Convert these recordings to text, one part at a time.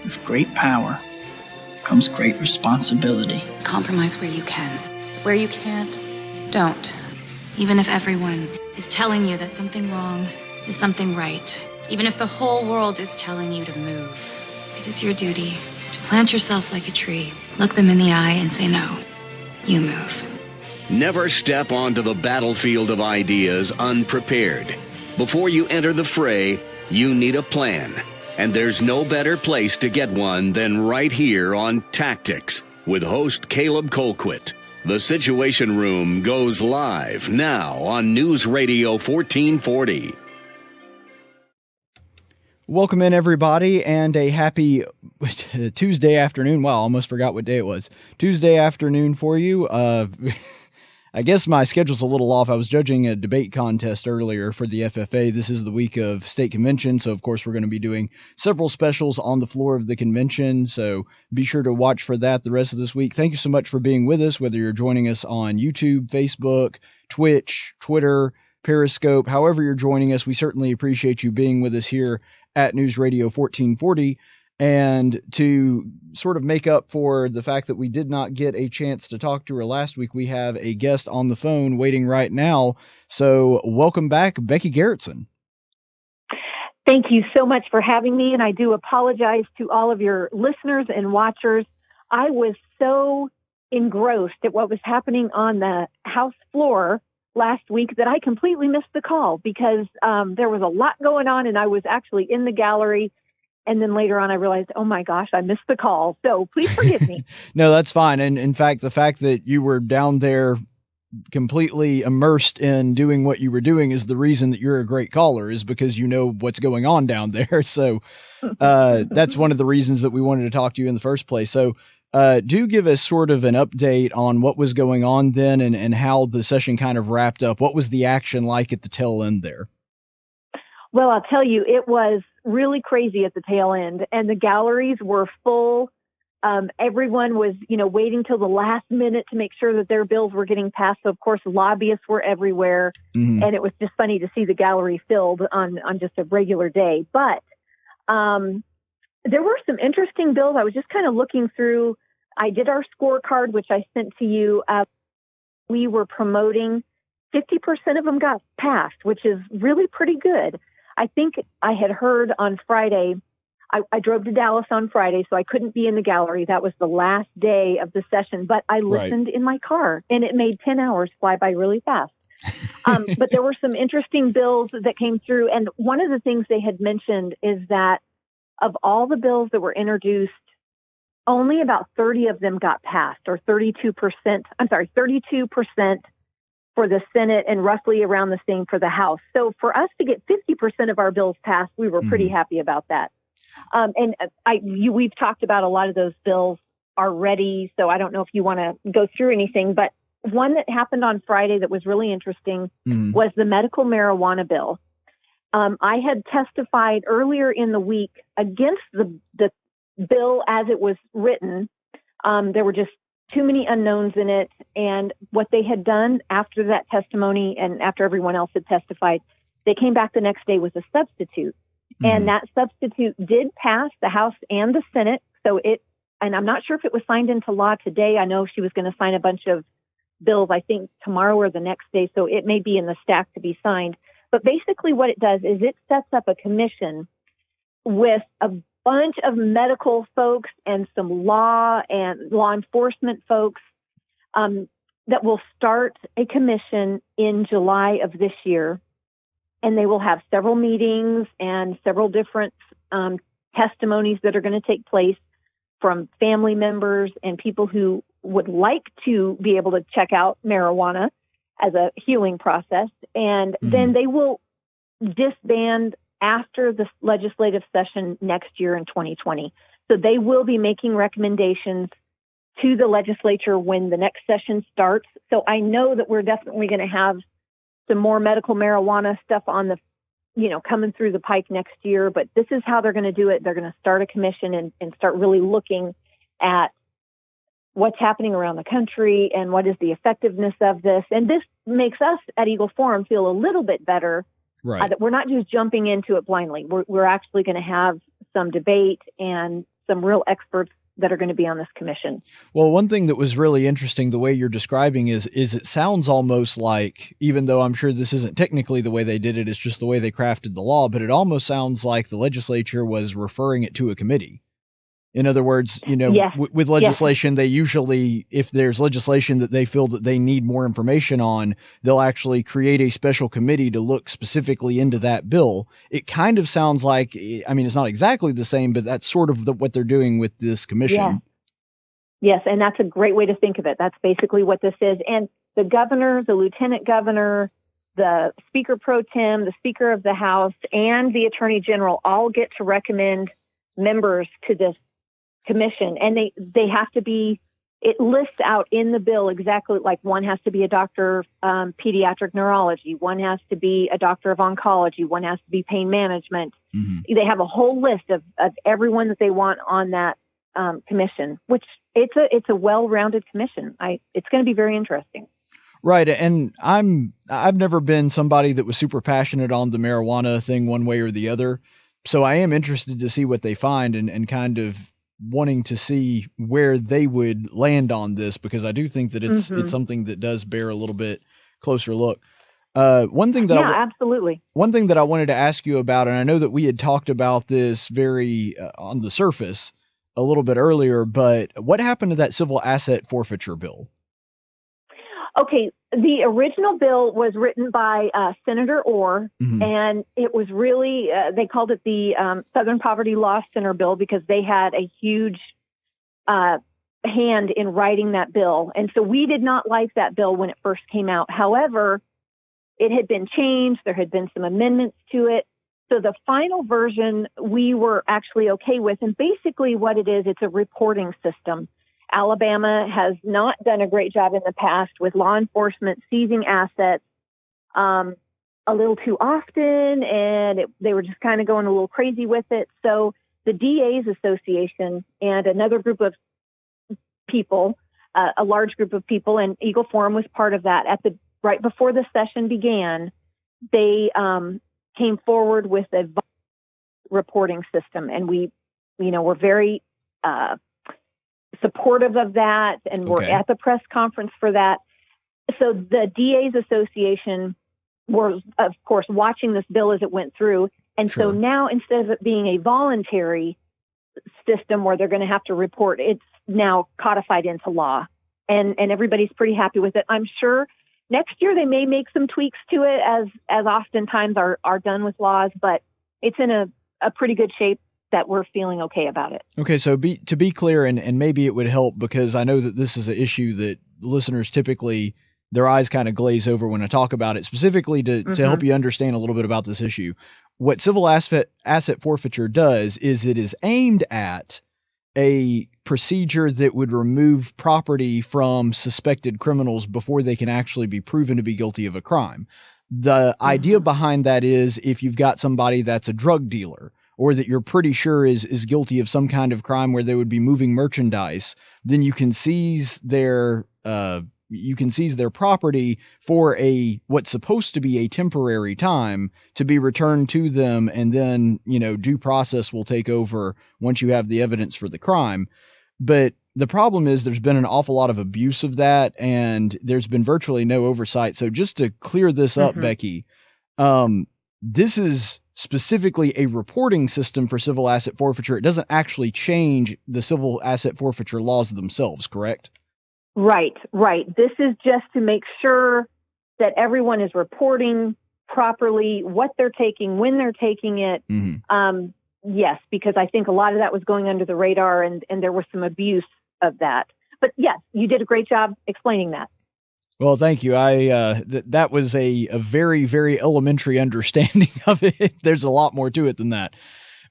With great power comes great responsibility. Compromise where you can. Where you can't, don't. Even if everyone is telling you that something wrong is something right. Even if the whole world is telling you to move. It is your duty to plant yourself like a tree, look them in the eye and say no. You move. Never step onto the battlefield of ideas unprepared. Before you enter the fray, you need a plan. And there's no better place to get one than right here on Tactics with host Caleb Colquitt. The Situation Room goes live now on News Radio 1440. Welcome in, everybody, and a happy Tuesday afternoon. Wow, almost forgot what day it was. Tuesday afternoon for you. I guess my schedule's a little off. I was judging a debate contest earlier for the FFA. This is the week of state convention, so of course we're going to be doing several specials on the floor of the convention, so be sure to watch for that the rest of this week. Thank you so much for being with us, whether you're joining us on YouTube, Facebook, Twitch, Twitter, Periscope, however you're joining us. We certainly appreciate you being with us here at News Radio 1440. And to sort of make up for the fact that we did not get a chance to talk to her last week, we have a guest on the phone waiting right now. So welcome back, Becky Garrettson. Thank you so much for having me. And I do apologize to all of your listeners and watchers. I was so engrossed at what was happening on the House floor last week that I completely missed the call because there was a lot going on and I was actually in the gallery. And then later on, I realized, oh my gosh, I missed the call. So please forgive me. No, that's fine. And in fact, the fact that you were down there completely immersed in doing what you were doing is the reason that you're a great caller, is because you know what's going on down there. So that's one of the reasons that we wanted to talk to you in the first place. So do give us sort of an update on what was going on then and how the session kind of wrapped up. What was the action like at the tail end there? Well, I'll tell you, it was really crazy at the tail end, and the galleries were full. Everyone was, waiting till the last minute to make sure that their bills were getting passed. So, of course, lobbyists were everywhere, and it was just funny to see the gallery filled on just a regular day. But there were some interesting bills. I was just kind of looking through. I did our scorecard, which I sent to you. We were promoting 50% of them got passed, which is really pretty good. I think I had heard on Friday, I drove to Dallas on Friday, so I couldn't be in the gallery. That was the last day of the session, but I listened in my car, and it made 10 hours fly by really fast. But there were some interesting bills that came through, and one of the things they had mentioned is that of all the bills that were introduced, only about 30 of them got passed, or 32%. I'm sorry, 32% for the Senate and roughly around the same for the House. So for us to get 50% of our bills passed, we were pretty happy about that. And we've talked about a lot of those bills already, so I don't know if you want to go through anything, but one that happened on Friday that was really interesting was the medical marijuana bill. I had testified earlier in the week against the bill as it was written. There were just too many unknowns in it. And what they had done after that testimony and after everyone else had testified, they came back the next day with a substitute. And that substitute did pass the House and the Senate. So and I'm not sure if it was signed into law today. I know she was going to sign a bunch of bills, I think tomorrow or the next day. So it may be in the stack to be signed. But basically what it does is it sets up a commission with a bunch of medical folks and some law enforcement folks that will start a commission in July of this year. And they will have several meetings and several different testimonies that are going to take place from family members and people who would like to be able to check out marijuana as a healing process. And then they will disband after the legislative session next year in 2020. So they will be making recommendations to the legislature when the next session starts. So I know that we're definitely going to have some more medical marijuana stuff on the, coming through the pike next year, but this is how they're going to do it. They're going to start a commission and start really looking at what's happening around the country and what is the effectiveness of this. And this makes us at Eagle Forum feel a little bit better. Right. That we're not just jumping into it blindly. We're actually going to have some debate and some real experts that are going to be on this commission. Well, one thing that was really interesting, the way you're describing is it sounds almost like, even though I'm sure this isn't technically the way they did it, it's just the way they crafted the law, but it almost sounds like the legislature was referring it to a committee. In other words, Yes. With legislation, They usually, if there's legislation that they feel that they need more information on, they'll actually create a special committee to look specifically into that bill. It kind of sounds like, I mean, it's not exactly the same, but that's sort of what they're doing with this commission. Yes, and that's a great way to think of it. That's basically what this is. And the governor, the lieutenant governor, the speaker pro tem, the speaker of the House, and the attorney general all get to recommend members to this commission, and they have to be, it lists out in the bill exactly, like one has to be a doctor of pediatric neurology, one has to be a doctor of oncology, one has to be pain management. Mm-hmm. They have a whole list of everyone that they want on that commission, which it's a well-rounded commission. It's going to be very interesting. Right, and I've never been somebody that was super passionate on the marijuana thing one way or the other, so I am interested to see what they find and kind of wanting to see where they would land on this, because I do think that it's something that does bear a little bit closer look. One thing that absolutely. One thing that I wanted to ask you about, and I know that we had talked about this very on the surface a little bit earlier, but what happened to that civil asset forfeiture bill? Okay, the original bill was written by Senator Orr, and it was really, they called it the Southern Poverty Law Center bill because they had a huge hand in writing that bill. And so we did not like that bill when it first came out. However, it had been changed. There had been some amendments to it. So the final version we were actually okay with. And basically what it is, it's a reporting system. Alabama has not done a great job in the past with law enforcement seizing assets a little too often, and they were just kind of going a little crazy with it. So the DA's Association and another group of people, a large group of people, and Eagle Forum was part of that. Right before the session began, they came forward with a reporting system, and we're very supportive of that, and we're at the press conference for that. So the DA's Association were, of course, watching this bill as it went through. And so now, instead of it being a voluntary system where they're going to have to report, it's now codified into law. And everybody's pretty happy with it. I'm sure next year they may make some tweaks to it, as oftentimes are done with laws, but it's in a pretty good shape that we're feeling okay about it. Okay, so to be clear, and maybe it would help, because I know that this is an issue that listeners typically, their eyes kind of glaze over when I talk about it, specifically to help you understand a little bit about this issue. What civil asset forfeiture does is it is aimed at a procedure that would remove property from suspected criminals before they can actually be proven to be guilty of a crime. The idea behind that is, if you've got somebody that's a drug dealer, or that you're pretty sure is guilty of some kind of crime where they would be moving merchandise, then you can seize their property for what's supposed to be a temporary time to be returned to them, and then due process will take over once you have the evidence for the crime. But the problem is there's been an awful lot of abuse of that, and there's been virtually no oversight. So just to clear this up, Becky, this is specifically a reporting system for civil asset forfeiture. It doesn't actually change the civil asset forfeiture laws themselves, correct? Right. This is just to make sure that everyone is reporting properly what they're taking, when they're taking it. Yes, because I think a lot of that was going under the radar, and there was some abuse of that. But yes, you did a great job explaining that. Well, thank you. That was a very, very elementary understanding of it. There's a lot more to it than that.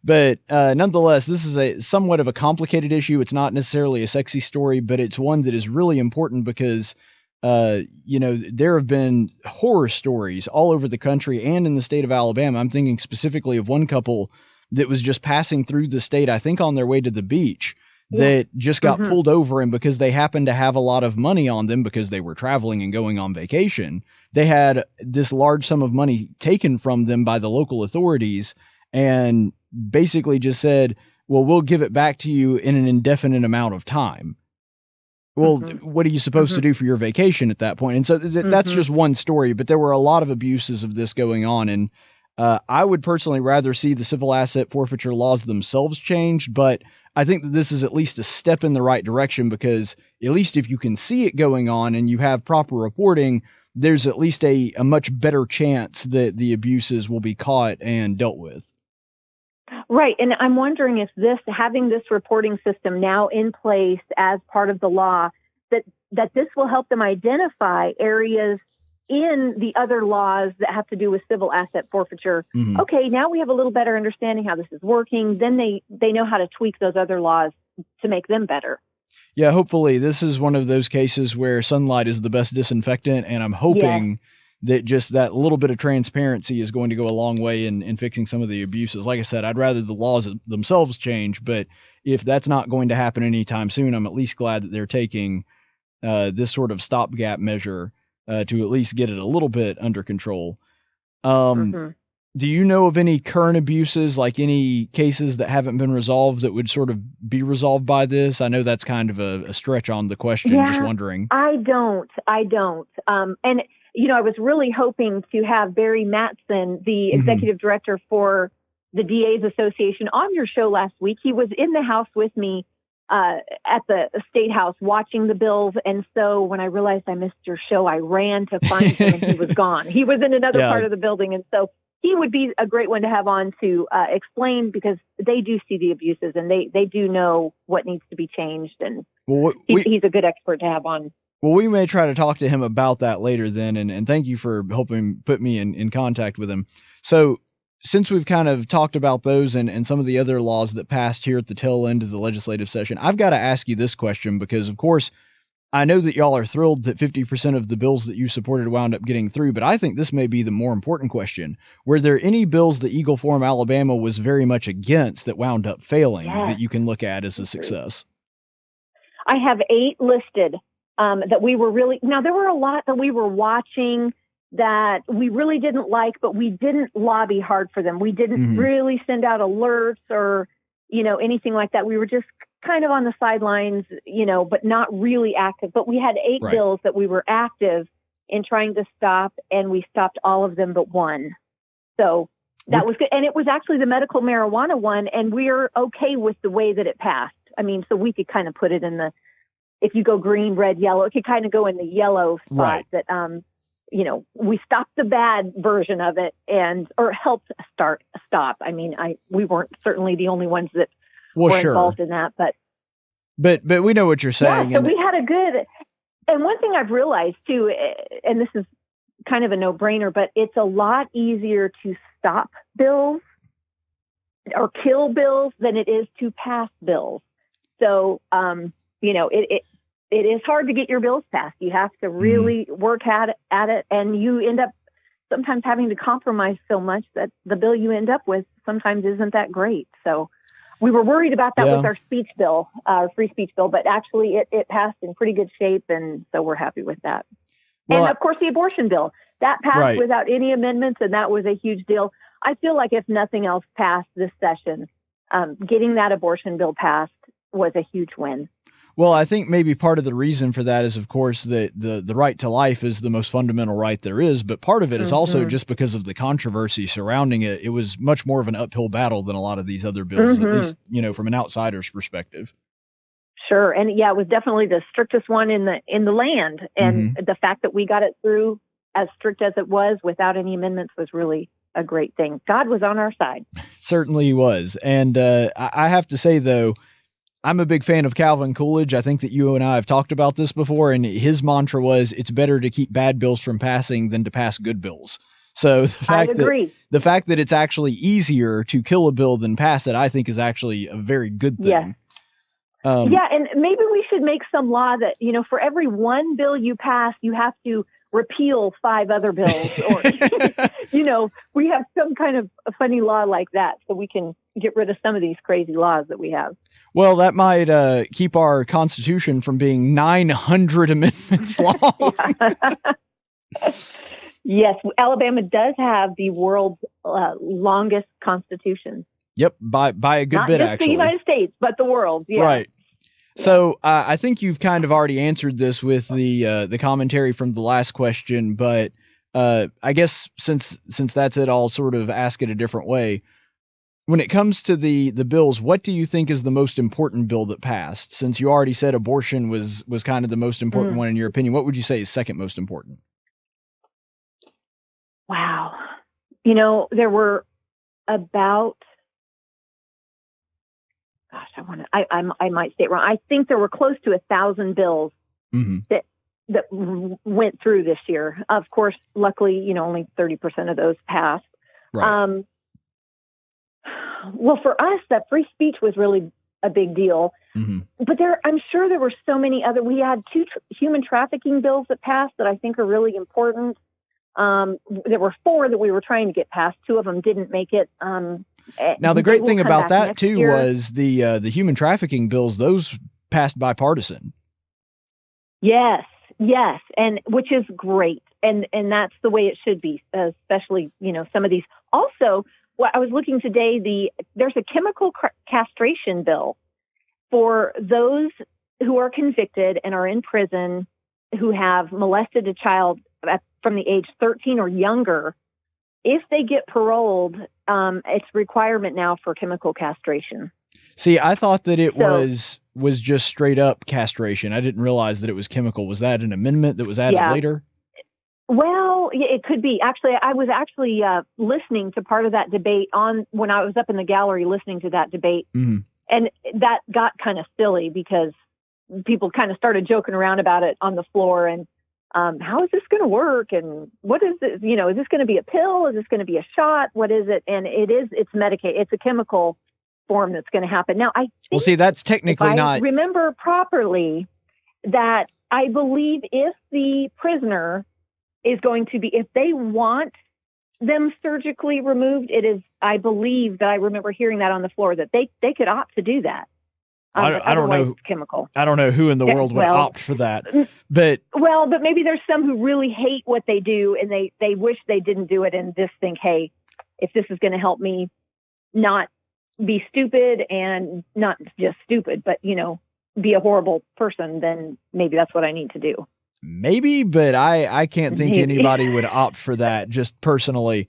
But nonetheless, this is a somewhat of a complicated issue. It's not necessarily a sexy story, but it's one that is really important because, there have been horror stories all over the country and in the state of Alabama. I'm thinking specifically of one couple that was just passing through the state, I think on their way to the beach, that just got pulled over, and because they happened to have a lot of money on them because they were traveling and going on vacation, they had this large sum of money taken from them by the local authorities, and basically just said, well, we'll give it back to you in an indefinite amount of time. Well, what are you supposed to do for your vacation at that point? And so that's just one story, but there were a lot of abuses of this going on. And I would personally rather see the civil asset forfeiture laws themselves changed, but I think that this is at least a step in the right direction, because at least if you can see it going on and you have proper reporting, there's at least a much better chance that the abuses will be caught and dealt with. Right. And I'm wondering if having this reporting system now in place as part of the law, that this will help them identify areas in the other laws that have to do with civil asset forfeiture. Okay, now we have a little better understanding how this is working. Then they know how to tweak those other laws to make them better. Yeah, hopefully this is one of those cases where sunlight is the best disinfectant, and I'm hoping that just that little bit of transparency is going to go a long way in fixing some of the abuses. Like I said, I'd rather the laws themselves change, but if that's not going to happen anytime soon, I'm at least glad that they're taking this sort of stopgap measure to at least get it a little bit under control. Do you know of any current abuses, like any cases that haven't been resolved that would sort of be resolved by this? I know that's kind of a stretch on the question, just wondering. I don't. And I was really hoping to have Barry Mattson, the executive director for the DA's Association, on your show last week. He was in the house with me at the State House watching the bills. And so when I realized I missed your show, I ran to find him and he was gone. He was in another part of the building. And so he would be a great one to have on to explain, because they do see the abuses and they do know what needs to be changed. And he's a good expert to have on. Well, we may try to talk to him about that later then, and thank you for helping put me in contact with him. So since we've kind of talked about those and some of the other laws that passed here at the tail end of the legislative session, I've got to ask you this question, because, of course, I know that y'all are thrilled that 50% of the bills that you supported wound up getting through, but I think this may be the more important question. Were there any bills that Eagle Forum Alabama was very much against that wound up failing that you can look at as a success? I have 8 listed. That we were really, now there were a lot that we were watching that we really didn't like, but we didn't lobby hard for them. We didn't really send out alerts or, anything like that. We were just kind of on the sidelines, but not really active. But we had 8 bills that we were active in trying to stop, and we stopped all of them but one. So that was good. And it was actually the medical marijuana one, and we're okay with the way that it passed. I mean, so we could kind of put it in if you go green, red, yellow, it could kind of go in the yellow spot that, we stopped the bad version of it or helped stop. I mean, we weren't certainly the only ones that were involved in that, but we know what you're saying. Yeah, so we had and one thing I've realized too, and this is kind of a no-brainer, but it's a lot easier to stop bills or kill bills than it is to pass bills. So, it is hard to get your bills passed. You have to really work at it, and you end up sometimes having to compromise so much that the bill you end up with sometimes isn't that great. So we were worried about that with our speech bill, our free speech bill, but actually it passed in pretty good shape, and so we're happy with that. Well, and of course, the abortion bill, that passed without any amendments, and that was a huge deal. I feel like if nothing else passed this session, getting that abortion bill passed was a huge win. Well, I think maybe part of the reason for that is, of course, that the right to life is the most fundamental right there is, but part of it is also just because of the controversy surrounding it. It was much more of an uphill battle than a lot of these other bills, at least, from an outsider's perspective. Sure. And it was definitely the strictest one in the land. And the fact that we got it through as strict as it was without any amendments was really a great thing. God was on our side. Certainly he was. And I have to say, though, I'm a big fan of Calvin Coolidge. I think that you and I have talked about this before, and his mantra was, it's better to keep bad bills from passing than to pass good bills. So the fact that it's actually easier to kill a bill than pass it, I think is actually a very good thing. Yes. And maybe we should make some law that, for every one bill you pass, you have to repeal 5 other bills, or, we have some kind of a funny law like that so we can get rid of some of these crazy laws that we have. Well, that might keep our Constitution from being 900 amendments long. Yes, Alabama does have the world's longest Constitution. Yep, by a good Not bit, just actually. the United States, but the world. Yeah. Right. So I think you've kind of already answered this with the commentary from the last question, but I guess since that's it, I'll sort of ask it a different way. When it comes to the bills, what do you think is the most important bill that passed? Since you already said abortion was kind of the most important one in your opinion, what would you say is second most important? Wow. There were about, gosh, I might say it wrong. I think there were close to 1,000 bills that went through this year. Of course, luckily, only 30% of those passed. Right. Well, for us, that free speech was really a big deal. But I'm sure there were so many other. We had 2 human trafficking bills that passed that I think are really important. There were 4 that we were trying to get passed. 2 of them didn't make it. Now, the great thing about that too was the human trafficking bills; those passed bipartisan. Yes, and which is great, and that's the way it should be. Especially, some of these. Also, I was looking today. There's a chemical castration bill for those who are convicted and are in prison who have molested a child from the age 13 or younger. If they get paroled, it's a requirement now for chemical castration. See, I thought that it was just straight up castration. I didn't realize that it was chemical. Was that an amendment that was added later? Well, it could be. Actually, I was listening to part of that debate when I was up in the gallery listening to that debate. And that got kind of silly because people kind of started joking around about it on the floor. And how is this going to work? And what is this? Is this going to be a pill? Is this going to be a shot? What is it? And it's medicated. It's a chemical form that's going to happen. Now, well, see, that's technically not. I remember properly that I believe if the prisoner is going to be, if they want them surgically removed, it is, I believe that I remember hearing that on the floor, that they could opt to do that. I don't know. Chemical. I don't know who in the world would opt for that. But maybe there's some who really hate what they do and they wish they didn't do it and just think, hey, if this is going to help me not be stupid and not just stupid, but be a horrible person, then maybe that's what I need to do. Maybe, but I can't think anybody would opt for that, just personally.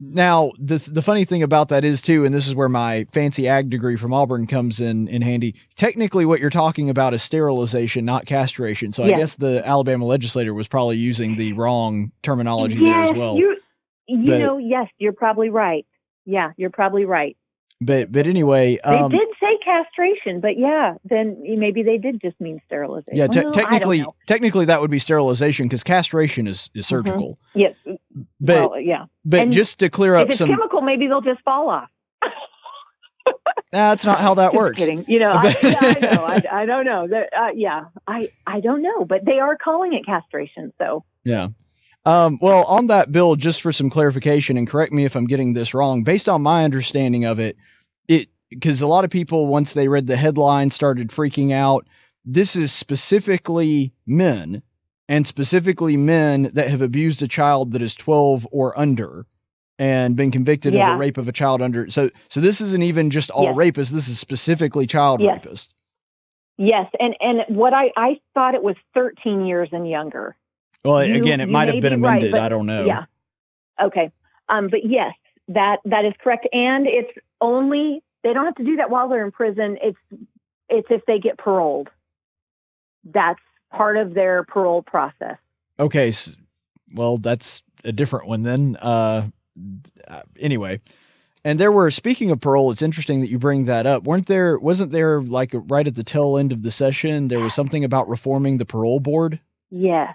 Now, the funny thing about that is, too, and this is where my fancy ag degree from Auburn comes in handy, technically what you're talking about is sterilization, not castration. So I guess the Alabama legislator was probably using the wrong terminology there as well. Yes, you're probably right. Yeah, you're probably right. But anyway, they did say castration, but then maybe they did just mean sterilization. Yeah, technically that would be sterilization because castration is surgical. Yes, but and just to clear up if it's some chemical, maybe they'll just fall off. That's not how that works. Kidding. I know. I don't know. I don't know, but they are calling it castration. So yeah. Well, on that bill, just for some clarification, and correct me if I'm getting this wrong, based on my understanding of it, because a lot of people, once they read the headline, started freaking out. This is specifically men, and specifically men that have abused a child that is 12 or under and been convicted of the rape of a child under. So this isn't even just all rapists. This is specifically child rapists. Yes. And what I thought it was 13 years and younger. Well, again, it might have been amended. Right, I don't know. Yeah. Okay. But yes, that is correct. And it's only, they don't have to do that while they're in prison. It's if they get paroled. That's part of their parole process. Okay. Well, that's a different one then. Anyway. And speaking of parole, it's interesting that you bring that up. Wasn't there like right at the tail end of the session, there was something about reforming the parole board? Yes.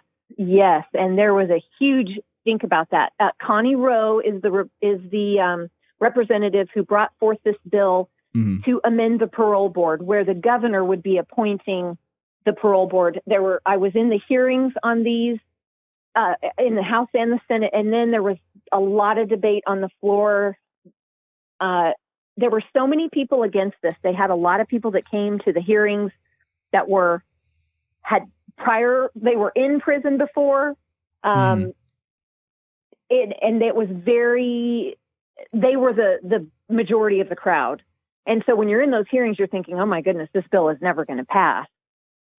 And there was a huge, think about that. Connie Rowe is the representative who brought forth this bill to amend the parole board, where the governor would be appointing the parole board. I was in the hearings on these in the House and the Senate, and then there was a lot of debate on the floor. There were so many people against this. They had a lot of people that came to the hearings that they were in prison before. And it was very they were the majority of the crowd. And so when you're in those hearings, you're thinking, oh my goodness, this bill is never going to pass.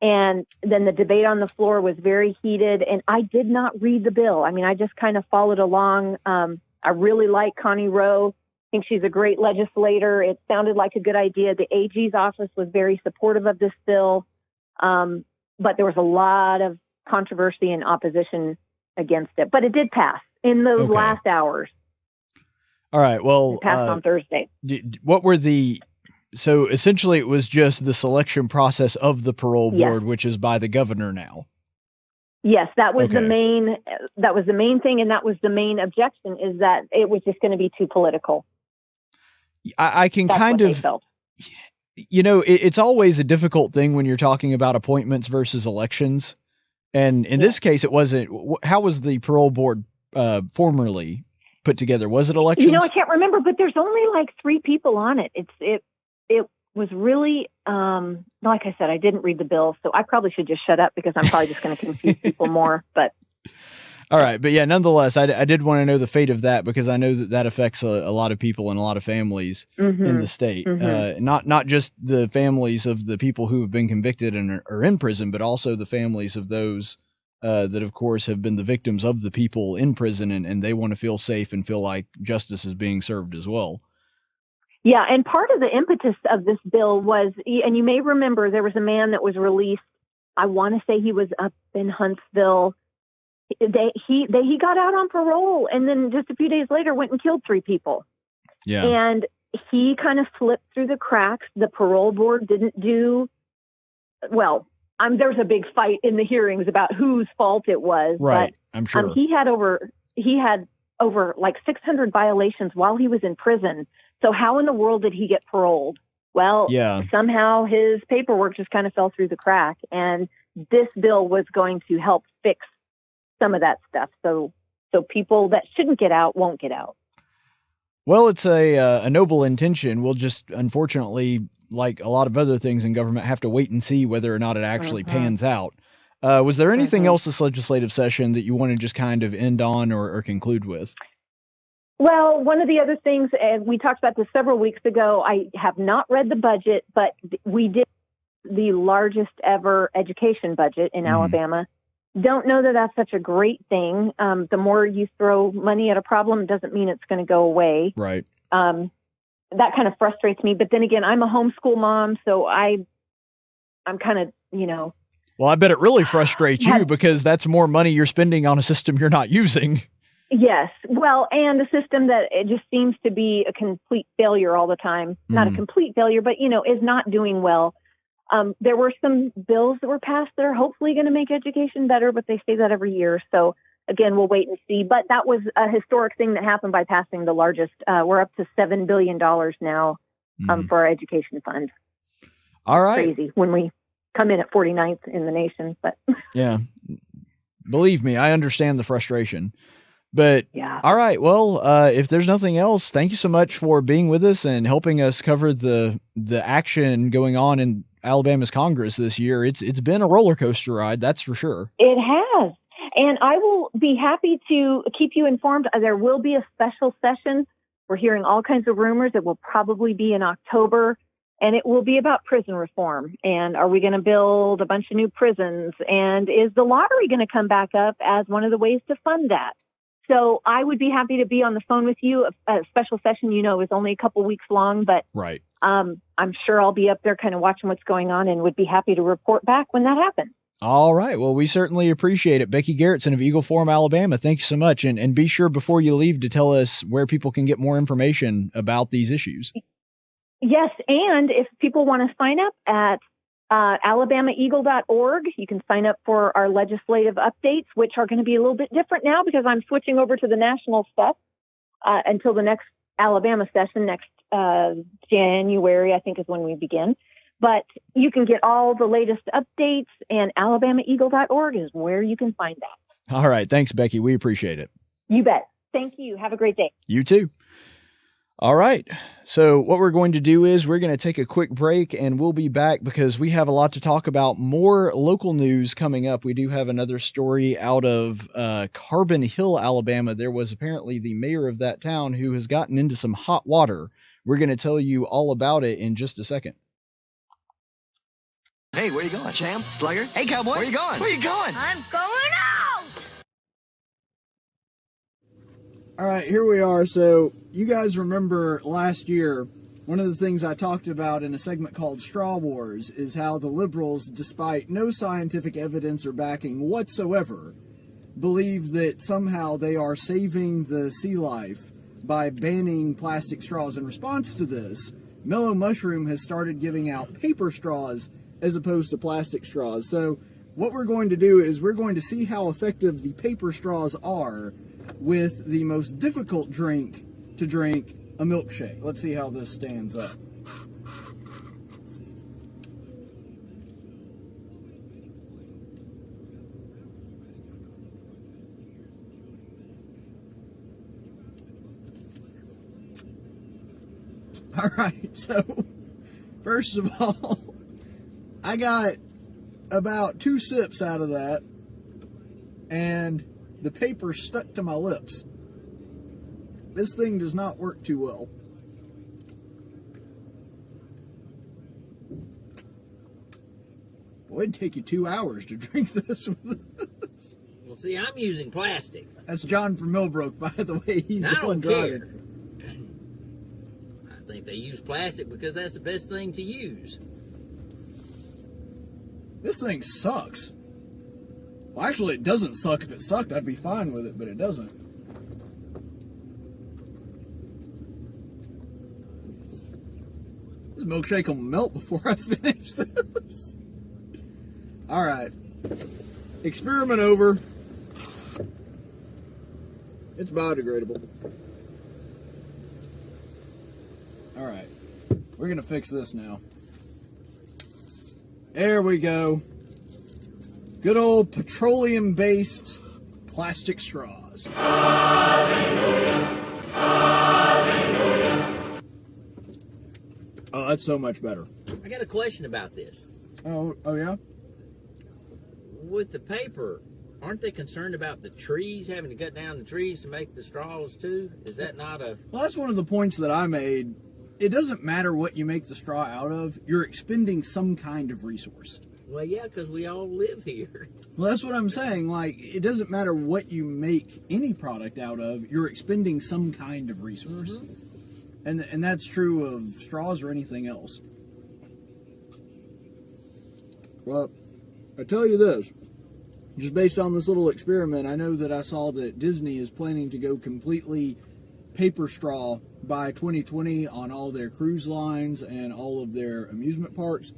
And then the debate on the floor was very heated, and I did not read the bill. I mean, I just kind of followed along. I really like Connie Rowe. I think she's a great legislator. It sounded like a good idea. The AG's office was very supportive of this bill, but there was a lot of controversy and opposition against it. But it did pass in those last hours. All right. Well, it passed on Thursday. What were so essentially it was just the selection process of the parole board, which is by the governor now. Yes, that was the main thing. And that was the main objection, is that it was just going to be too political. I can That's kind what of, they felt. It's always a difficult thing when you're talking about appointments versus elections. And in this case, it wasn't. How was the parole board formerly put together? Was it elections? I can't remember, but there's only like 3 people on it. It was really, like I said, I didn't read the bill, so I probably should just shut up because I'm probably just going to confuse people more. But all right, but yeah, nonetheless, I did want to know the fate of that, because I know that affects a lot of people and a lot of families in the state. Not just the families of the people who have been convicted and are in prison, but also the families of those that, of course, have been the victims of the people in prison, and they want to feel safe and feel like justice is being served as well. Yeah, and part of the impetus of this bill was, and you may remember, there was a man that was released. I want to say he was up in Huntsville. He got out on parole, and then just a few days later went and killed 3 people. Yeah, and he kind of slipped through the cracks. The parole board didn't do well. There was a big fight in the hearings about whose fault it was. Right, but, I'm sure he had over like 600 violations while he was in prison. So how in the world did he get paroled? Well, somehow his paperwork just kind of fell through the crack, and this bill was going to help fix some of that stuff. So people that shouldn't get out won't get out. Well, it's a noble intention. We'll just, unfortunately, like a lot of other things in government, have to wait and see whether or not it actually pans out. Was there anything else this legislative session that you want to just kind of end on or conclude with? Well, one of the other things, and we talked about this several weeks ago, I have not read the budget, but we did the largest ever education budget in Alabama. Don't know that that's such a great thing. The more you throw money at a problem doesn't mean it's going to go away. Right. That kind of frustrates me. But then again, I'm a homeschool mom, so I'm kind of, Well, I bet it really frustrates you because that's more money you're spending on a system you're not using. Yes. Well, and a system that it just seems to be a complete failure all the time. Not a complete failure, but, is not doing well. There were some bills that were passed that are hopefully going to make education better, but they say that every year. So, again, we'll wait and see. But that was a historic thing that happened by passing the largest. We're up to $7 billion now for our education fund. All right. Crazy when we come in at 49th in the nation. But yeah, believe me, I understand the frustration. But yeah. All right. Well, if there's nothing else, thank you so much for being with us and helping us cover the action going on in Alabama's Congress this year. It's been a roller coaster ride, that's for sure. It has. And I will be happy to keep you informed. There will be a special session. We're hearing all kinds of rumors. It will probably be in October, and it will be about prison reform. And are we going to build a bunch of new prisons? And is the lottery going to come back up as one of the ways to fund that? So I would be happy to be on the phone with you. A special session, is only a couple weeks long, but right. I'm sure I'll be up there kind of watching what's going on and would be happy to report back when that happens. All right. Well, we certainly appreciate it. Becky Garrettson of Eagle Forum, Alabama, thank you so much. And be sure before you leave to tell us where people can get more information about these issues. Yes, and if people want to sign up at alabamaeagle.org, you can sign up for our legislative updates, which are going to be a little bit different now because I'm switching over to the national stuff until the next Alabama session next January, I think is when we begin. But you can get all the latest updates, and alabamaeagle.org is where you can find that. All right. Thanks, Becky. We appreciate it. You bet. Thank you. Have a great day. You too. All right. So what we're going to do is we're going to take a quick break, and we'll be back because we have a lot to talk about. More local news coming up. We do have another story out of Carbon Hill, Alabama. There was apparently the mayor of that town who has gotten into some hot water. We're going to tell you all about it in just a second. Hey, where you going? Champ? Slugger? Hey, cowboy. Where you going? Where you going? I'm going out! All right, here we are. So you guys remember last year, one of the things I talked about in a segment called Straw Wars is how the liberals, despite no scientific evidence or backing whatsoever, believe that somehow they are saving the sea life by banning plastic straws. In response to this, Mellow Mushroom has started giving out paper straws as opposed to plastic straws. So what we're going to do is we're going to see how effective the paper straws are with the most difficult drink to drink, a milkshake. Let's see how this stands up. All right, so first of all, I got about 2 sips out of that, and the paper stuck to my lips. This thing does not work too well. Boy, it'd take you 2 hours to drink this with this. Well, see, I'm using plastic. That's John from Millbrook, by the way. He's I the one don't care. driving. I think they use plastic because that's the best thing to use. This thing sucks. Well, actually, it doesn't suck. If it sucked, I'd be fine with it, but it doesn't. This milkshake will melt before I finish this. All right. Experiment over. It's biodegradable. All right. We're going to fix this now. There we go. Good old petroleum-based plastic straws. Hallelujah. Hallelujah. Oh, that's so much better. I got a question about this. Oh yeah? With the paper, aren't they concerned about the trees, having to cut down the trees to make the straws too? Is that not a... Well, that's one of the points that I made. It doesn't matter what you make the straw out of. You're expending some kind of resource. Well, yeah, because we all live here. Well, that's what I'm saying. Like, it doesn't matter what you make any product out of. You're expending some kind of resource. Mm-hmm. And that's true of straws or anything else. Well, I tell you this. Just based on this little experiment, I know that I saw that Disney is planning to go completely paper straw by 2020 on all their cruise lines and all of their amusement parks.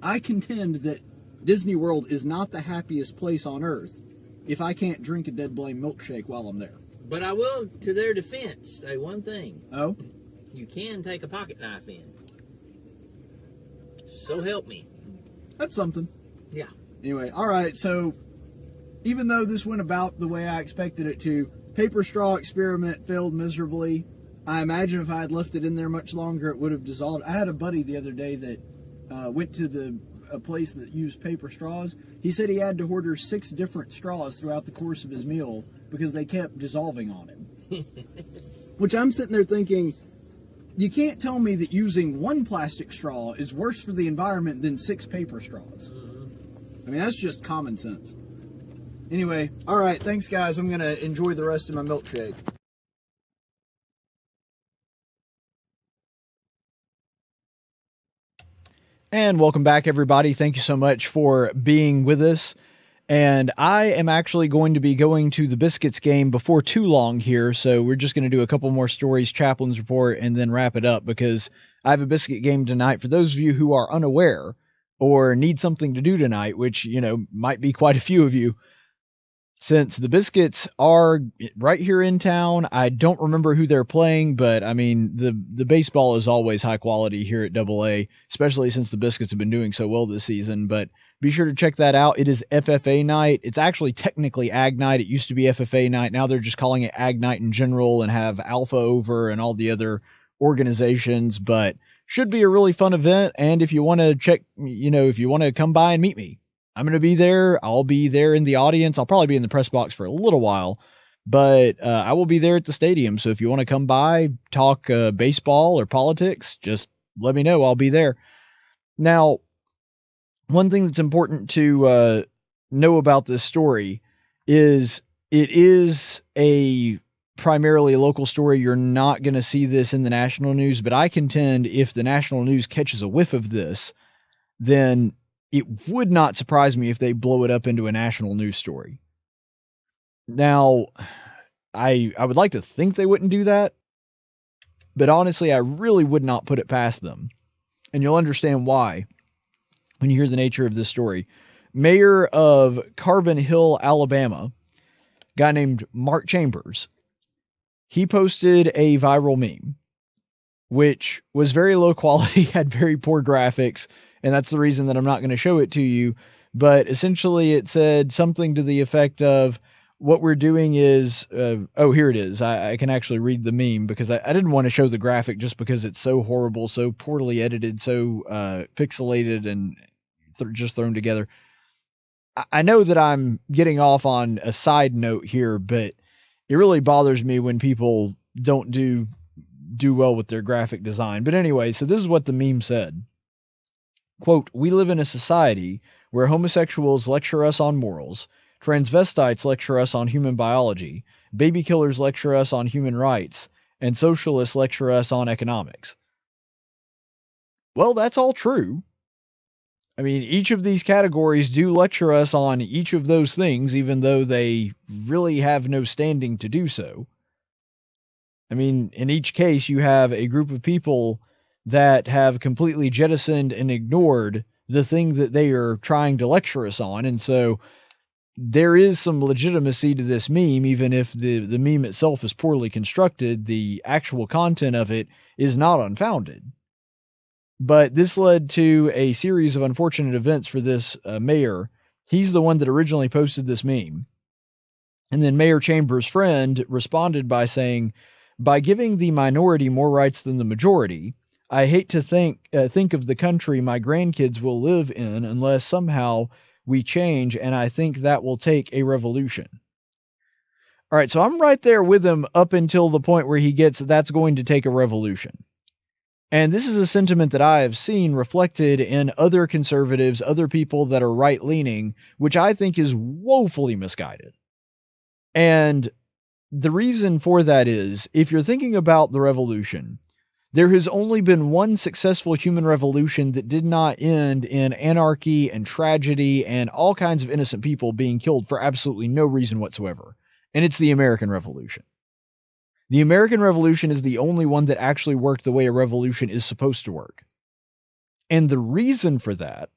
I contend that Disney World is not the happiest place on earth if I can't drink a Dead Blame milkshake while I'm there. But I will, to their defense, say one thing. Oh? You can take a pocket knife in. So help me. That's something. Yeah. Anyway, all right, so even though this went about the way I expected it to, paper straw experiment failed miserably. I imagine if I had left it in there much longer, it would have dissolved. I had a buddy the other day that went to a place that used paper straws. He said he had to order 6 different straws throughout the course of his meal because they kept dissolving on him. Which I'm sitting there thinking, you can't tell me that using 1 plastic straw is worse for the environment than 6 paper straws. I mean, that's just common sense. Anyway, all right, thanks, guys. I'm going to enjoy the rest of my milkshake. And welcome back, everybody. Thank you so much for being with us. And I am actually going to be going to the Biscuits game before too long here, so we're just going to do a couple more stories, Chaplain's Report, and then wrap it up, because I have a Biscuit game tonight. For those of you who are unaware or need something to do tonight, which, you know, might be quite a few of you, since the Biscuits are right here in town. I don't remember who they're playing, but I mean, the baseball is always high quality here at Double A, especially since the Biscuits have been doing so well this season. But be sure to check that out. It is FFA night. It's actually technically Ag night. It used to be FFA night. Now they're just calling it Ag night in general and have Alpha over and all the other organizations, but should be a really fun event. And if you want to check, if you want to come by and meet me, I'm going to be there. I'll be there in the audience. I'll probably be in the press box for a little while, but I will be there at the stadium. So if you want to come by, talk baseball or politics, just let me know. I'll be there. Now, one thing that's important to know about this story is it is a primarily a local story. You're not going to see this in the national news, but I contend if the national news catches a whiff of this, then it would not surprise me if they blow it up into a national news story. Now, I would like to think they wouldn't do that, but honestly, I really would not put it past them. And you'll understand why when you hear the nature of this story. Mayor of Carbon Hill, Alabama, a guy named Mark Chambers, he posted a viral meme, which was very low quality, had very poor graphics, and that's the reason that I'm not going to show it to you. But essentially it said something to the effect of, what we're doing is, here it is. I can actually read the meme because I didn't want to show the graphic just because it's so horrible, so poorly edited, so pixelated and just thrown together. I know that I'm getting off on a side note here, but it really bothers me when people don't do well with their graphic design. But anyway, so this is what the meme said. Quote, "We live in a society where homosexuals lecture us on morals, transvestites lecture us on human biology, baby killers lecture us on human rights, and socialists lecture us on economics." Well, that's all true. I mean, each of these categories do lecture us on each of those things, even though they really have no standing to do so. I mean, in each case, you have a group of people that have completely jettisoned and ignored the thing that they are trying to lecture us on. And so there is some legitimacy to this meme, even if the meme itself is poorly constructed. The actual content of it is not unfounded. But this led to a series of unfortunate events for this mayor. He's the one that originally posted this meme. And then Mayor Chambers' friend responded by saying, "By giving the minority more rights than the majority, I hate to think of the country my grandkids will live in unless somehow we change, and I think that will take a revolution." All right, so I'm right there with him up until the point where he gets that's going to take a revolution. And this is a sentiment that I have seen reflected in other conservatives, other people that are right-leaning, which I think is woefully misguided. And the reason for that is, if you're thinking about the revolution, there has only been one successful human revolution that did not end in anarchy and tragedy and all kinds of innocent people being killed for absolutely no reason whatsoever. And it's the American Revolution. The American Revolution is the only one that actually worked the way a revolution is supposed to work. And the reason for that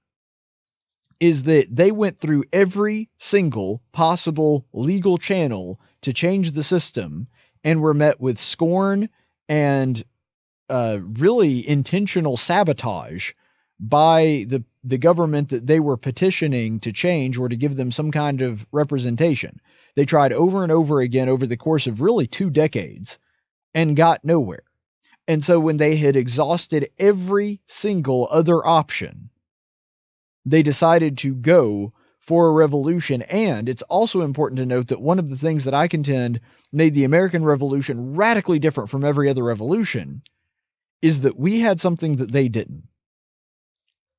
is that they went through every single possible legal channel to change the system and were met with scorn and really intentional sabotage by the government that they were petitioning to change or to give them some kind of representation. They tried over and over again over the course of really 2 decades and got nowhere. And so when they had exhausted every single other option, they decided to go for a revolution. And it's also important to note that one of the things that I contend made the American Revolution radically different from every other revolution is that we had something that they didn't.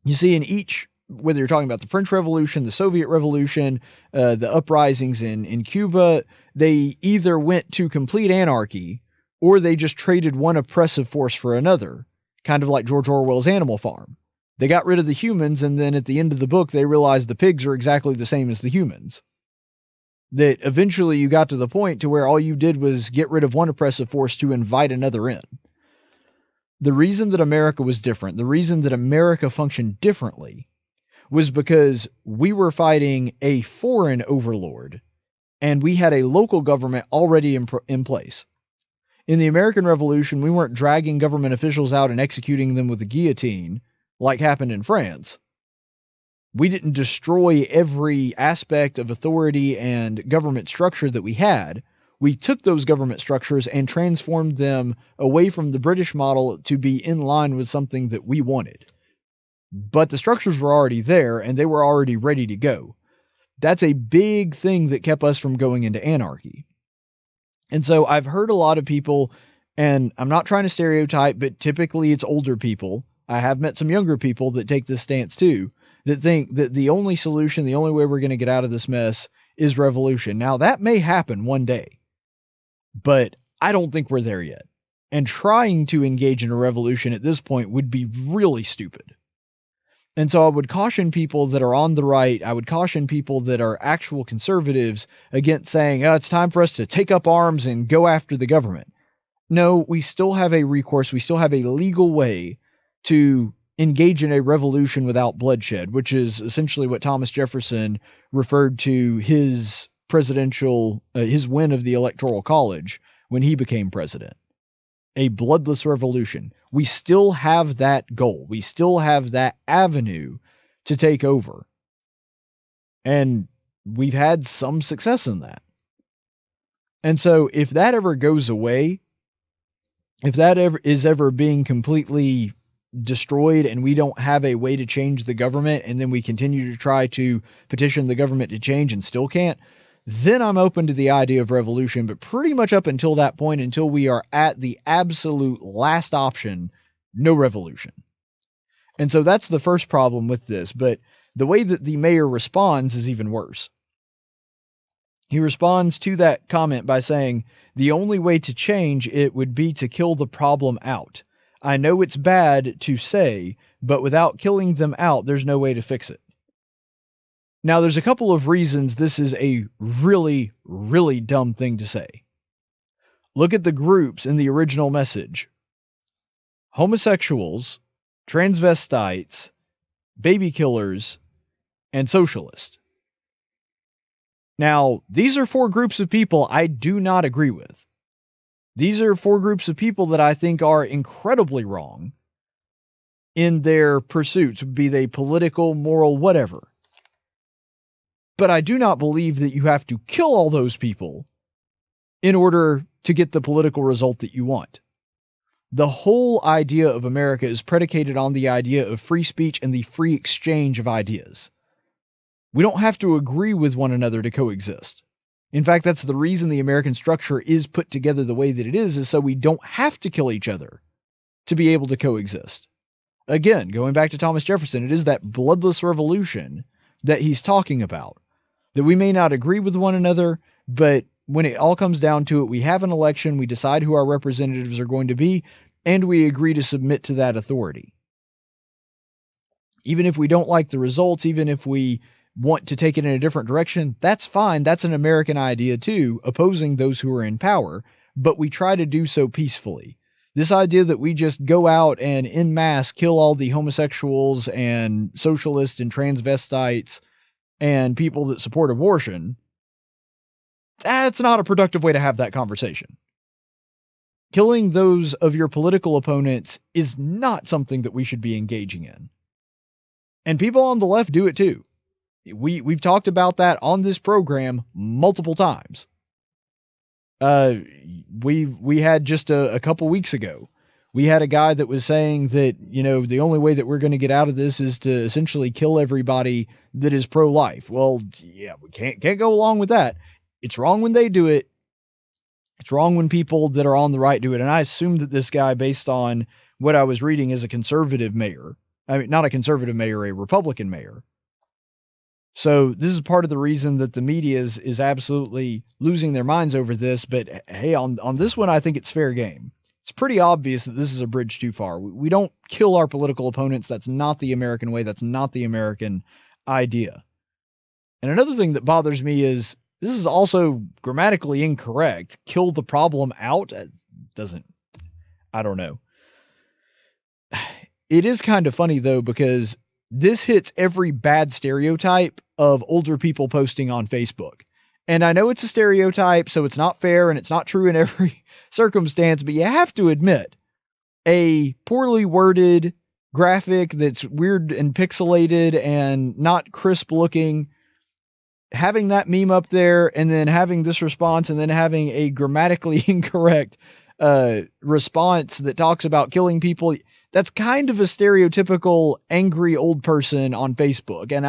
You see, in each, whether you're talking about the French Revolution, the Soviet Revolution, the uprisings in Cuba, they either went to complete anarchy or they just traded one oppressive force for another, kind of like George Orwell's Animal Farm. They got rid of the humans, and then at the end of the book, they realized the pigs are exactly the same as the humans. That eventually you got to the point to where all you did was get rid of one oppressive force to invite another in. The reason that America was different, the reason that America functioned differently, was because we were fighting a foreign overlord and we had a local government already in place. In the American Revolution, we weren't dragging government officials out and executing them with a guillotine like happened in France. We didn't destroy every aspect of authority and government structure that we had. We took those government structures and transformed them away from the British model to be in line with something that we wanted. But the structures were already there, and they were already ready to go. That's a big thing that kept us from going into anarchy. And so I've heard a lot of people, and I'm not trying to stereotype, but typically it's older people. I have met some younger people that take this stance too, that think that the only solution, the only way we're going to get out of this mess is revolution. Now, that may happen one day, but I don't think we're there yet. And trying to engage in a revolution at this point would be really stupid. And so I would caution people that are on the right, I would caution people that are actual conservatives against saying, oh, it's time for us to take up arms and go after the government. No, we still have a recourse, we still have a legal way to engage in a revolution without bloodshed, which is essentially what Thomas Jefferson referred to his his win of the Electoral College when he became president. A bloodless revolution. We still have that goal. We still have that avenue to take over. And we've had some success in that. And so if that ever goes away, if that ever is ever being completely destroyed and we don't have a way to change the government, and then we continue to try to petition the government to change and still can't, then I'm open to the idea of revolution. But pretty much up until that point, until we are at the absolute last option, no revolution. And so that's the first problem with this. But the way that the mayor responds is even worse. He responds to that comment by saying, the only way to change it would be to kill the problem out. I know it's bad to say, but without killing them out, there's no way to fix it. Now, there's a couple of reasons this is a really, really dumb thing to say. Look at the groups in the original message. Homosexuals, transvestites, baby killers, and socialists. Now, these are 4 groups of people I do not agree with. These are 4 groups of people that I think are incredibly wrong in their pursuits, be they political, moral, whatever. But I do not believe that you have to kill all those people in order to get the political result that you want. The whole idea of America is predicated on the idea of free speech and the free exchange of ideas. We don't have to agree with one another to coexist. In fact, that's the reason the American structure is put together the way that it is so we don't have to kill each other to be able to coexist. Again, going back to Thomas Jefferson, it is that bloodless revolution that he's talking about. That we may not agree with one another, but when it all comes down to it, we have an election, we decide who our representatives are going to be, and we agree to submit to that authority. Even if we don't like the results, even if we want to take it in a different direction, that's fine. That's an American idea too, opposing those who are in power, but we try to do so peacefully. This idea that we just go out and en masse kill all the homosexuals and socialists and transvestites and people that support abortion, that's not a productive way to have that conversation. Killing those of your political opponents is not something that we should be engaging in. And people on the left do it too. We've talked about that on this program multiple times. We had just a couple weeks ago, we had a guy that was saying that, the only way that we're going to get out of this is to essentially kill everybody that is pro-life. Well, yeah, we can't go along with that. It's wrong when they do it. It's wrong when people that are on the right do it. And I assume that this guy, based on what I was reading, is a conservative mayor. I mean, not a conservative mayor, a Republican mayor. So this is part of the reason that the media is absolutely losing their minds over this. But hey, on this one, I think it's fair game. It's pretty obvious that this is a bridge too far. We don't kill our political opponents. That's not the American way. That's not the American idea. And another thing that bothers me is this is also grammatically incorrect. Kill the problem out? I don't know. It is kind of funny though, because this hits every bad stereotype of older people posting on Facebook. And I know it's a stereotype, so it's not fair and it's not true in every circumstance, but you have to admit, a poorly worded graphic that's weird and pixelated and not crisp looking, having that meme up there and then having this response and then having a grammatically incorrect response that talks about killing people, that's kind of a stereotypical angry old person on Facebook. And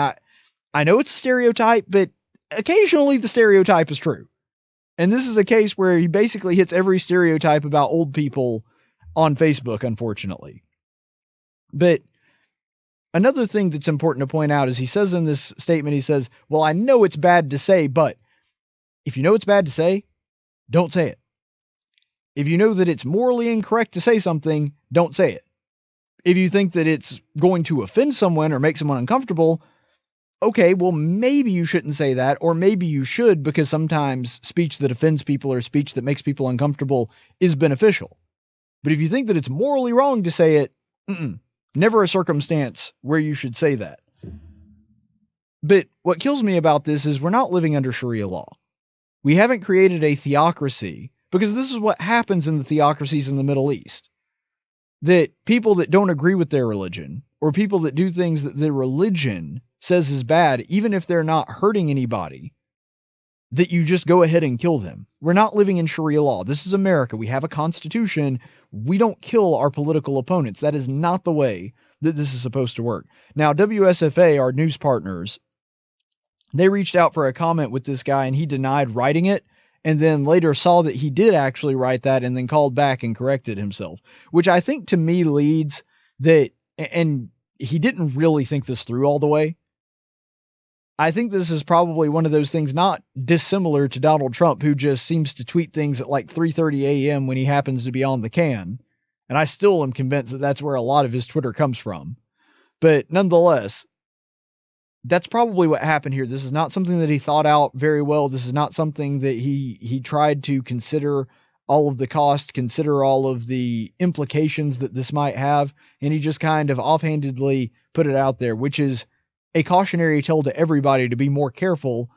I know it's a stereotype, but occasionally the stereotype is true. And this is a case where he basically hits every stereotype about old people on Facebook, unfortunately. But another thing that's important to point out is he says in this statement, he says, well, I know it's bad to say, but if you know it's bad to say, don't say it. If you know that it's morally incorrect to say something, don't say it. If you think that it's going to offend someone or make someone uncomfortable, okay, well, maybe you shouldn't say that, or maybe you should, because sometimes speech that offends people or speech that makes people uncomfortable is beneficial. But if you think that it's morally wrong to say it, never a circumstance where you should say that. But what kills me about this is we're not living under Sharia law. We haven't created a theocracy, because this is what happens in the theocracies in the Middle East. That people that don't agree with their religion, or people that do things that their religion says is bad, even if they're not hurting anybody, that you just go ahead and kill them. We're not living in Sharia law. This is America. We have a constitution. We don't kill our political opponents. That is not the way that this is supposed to work. Now, WSFA, our news partners, they reached out for a comment with this guy, and he denied writing it, and then later saw that he did actually write that and then called back and corrected himself, which I think to me leads that, and he didn't really think this through all the way. I think this is probably one of those things not dissimilar to Donald Trump, who just seems to tweet things at like 3:30 a.m. when he happens to be on the can. And I still am convinced that that's where a lot of his Twitter comes from. But nonetheless, that's probably what happened here. This is not something that he thought out very well. This is not something that he tried to consider all of the cost, consider all of the implications that this might have. And he just kind of offhandedly put it out there, which is a cautionary tale to everybody to be more careful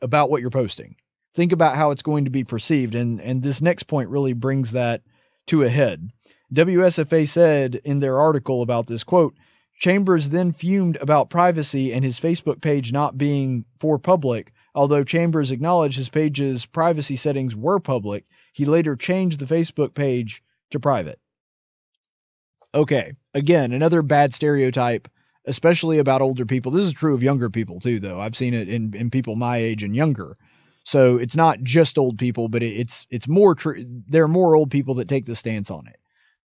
about what you're posting. Think about how it's going to be perceived. And this next point really brings that to a head. WSFA said in their article about this, quote, Chambers then fumed about privacy and his Facebook page not being for public. Although Chambers acknowledged his page's privacy settings were public, he later changed the Facebook page to private. Okay, again, another bad stereotype, especially about older people. This is true of younger people too, though. I've seen it in people my age and younger. So it's not just old people, but it's more true. There are more old people that take the stance on it.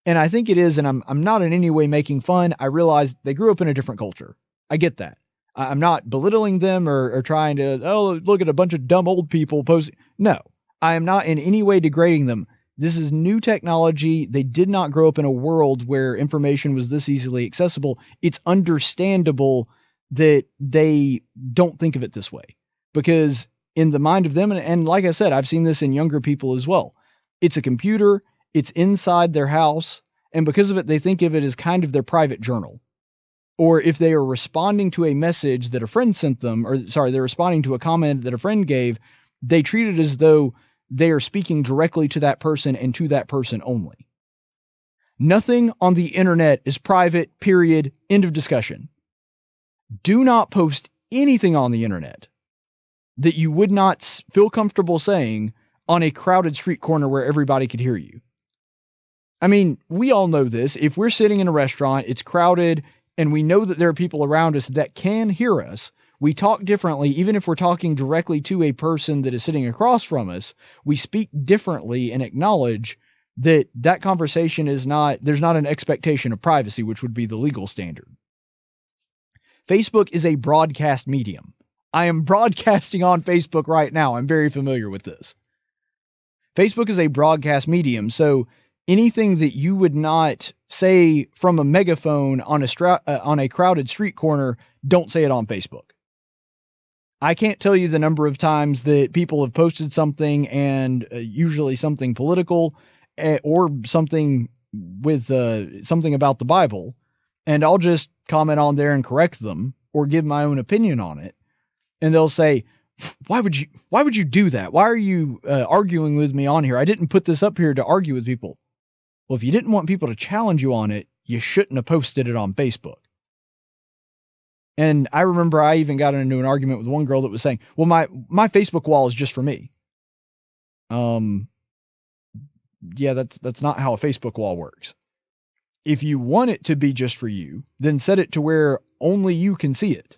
And I think it is, and I'm not in any way making fun. I realize they grew up in a different culture. I get that. I'm not belittling them or trying to, look at a bunch of dumb old people posting. No, I am not in any way degrading them. This is new technology. They did not grow up in a world where information was this easily accessible. It's understandable that they don't think of it this way, because in the mind of them, and like I said, I've seen this in younger people as well. It's a computer. It's inside their house. And because of it, they think of it as kind of their private journal. Or if they are responding to a message that a friend sent them, they're responding to a comment that a friend gave, they treat it as though they are speaking directly to that person and to that person only. Nothing on the internet is private, period, end of discussion. Do not post anything on the internet that you would not feel comfortable saying on a crowded street corner where everybody could hear you. I mean, we all know this. If we're sitting in a restaurant, it's crowded, and we know that there are people around us that can hear us, we talk differently. Even if we're talking directly to a person that is sitting across from us, we speak differently and acknowledge that that conversation is not, there's not an expectation of privacy, which would be the legal standard. Facebook is a broadcast medium. I am broadcasting on Facebook right now. I'm very familiar with this. Facebook is a broadcast medium, so anything that you would not say from a megaphone on a crowded street corner, don't say it on Facebook. I can't tell you the number of times that people have posted something, and usually something political or something with something about the Bible, and I'll just comment on there and correct them or give my own opinion on it. And they'll say, why would you do that? Why are you arguing with me on here? I didn't put this up here to argue with people. Well, if you didn't want people to challenge you on it, you shouldn't have posted it on Facebook. And I remember I even got into an argument with one girl that was saying, well, my Facebook wall is just for me. Yeah, that's not how a Facebook wall works. If you want it to be just for you, then set it to where only you can see it.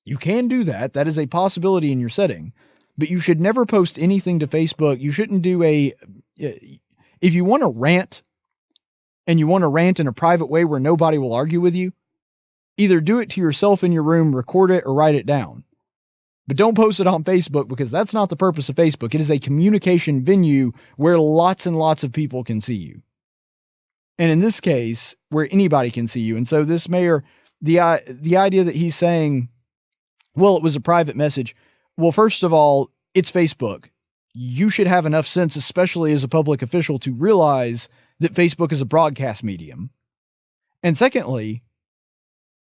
You can do that. That is a possibility in your setting. But you should never post anything to Facebook. You shouldn't do if you want to rant, and you want to rant in a private way where nobody will argue with you, either do it to yourself in your room, record it, or write it down. But don't post it on Facebook, because that's not the purpose of Facebook. It is a communication venue where lots and lots of people can see you. And in this case, where anybody can see you. And so this mayor, the idea that he's saying, well, it was a private message. Well, first of all, it's Facebook. You should have enough sense, especially as a public official, to realize that Facebook is a broadcast medium. And secondly,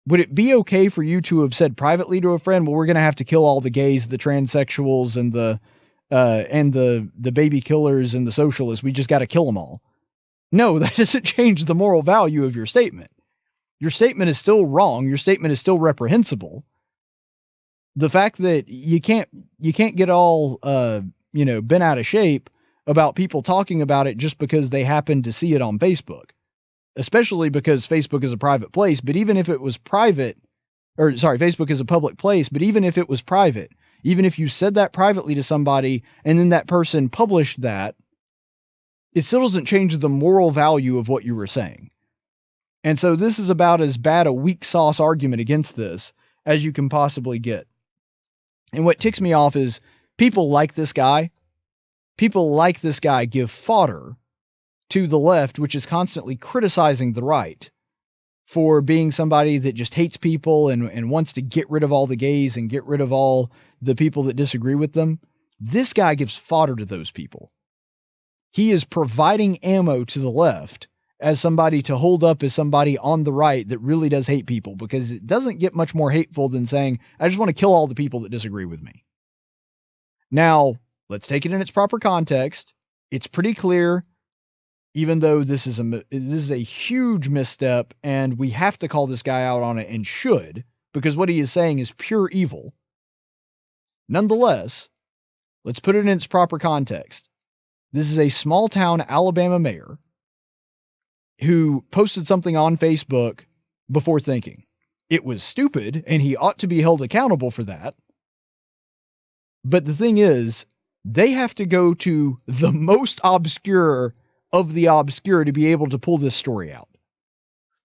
would it be okay for you to have said privately to a friend, well, we're going to have to kill all the gays, the transsexuals, and the baby killers and the socialists. We just got to kill them all. No, that doesn't change the moral value of your statement. Your statement is still wrong. Your statement is still reprehensible. The fact that you can't get all bent out of shape about people talking about it just because they happen to see it on Facebook, especially because Facebook is a private place. But even if it was private, Facebook is a public place, but even if it was private, even if you said that privately to somebody and then that person published that, it still doesn't change the moral value of what you were saying. And so this is about as bad a weak sauce argument against this as you can possibly get. And what ticks me off is people like this guy. People like this guy give fodder to the left, which is constantly criticizing the right for being somebody that just hates people and wants to get rid of all the gays and get rid of all the people that disagree with them. This guy gives fodder to those people. He is providing ammo to the left as somebody to hold up as somebody on the right that really does hate people, because it doesn't get much more hateful than saying, I just want to kill all the people that disagree with me. Now, let's take it in its proper context. It's pretty clear, even though this is a huge misstep, and we have to call this guy out on it, and should, because what he is saying is pure evil. Nonetheless, let's put it in its proper context. This is a small town Alabama mayor who posted something on Facebook before thinking. It was stupid, and he ought to be held accountable for that. But the thing is, they have to go to the most obscure of the obscure to be able to pull this story out.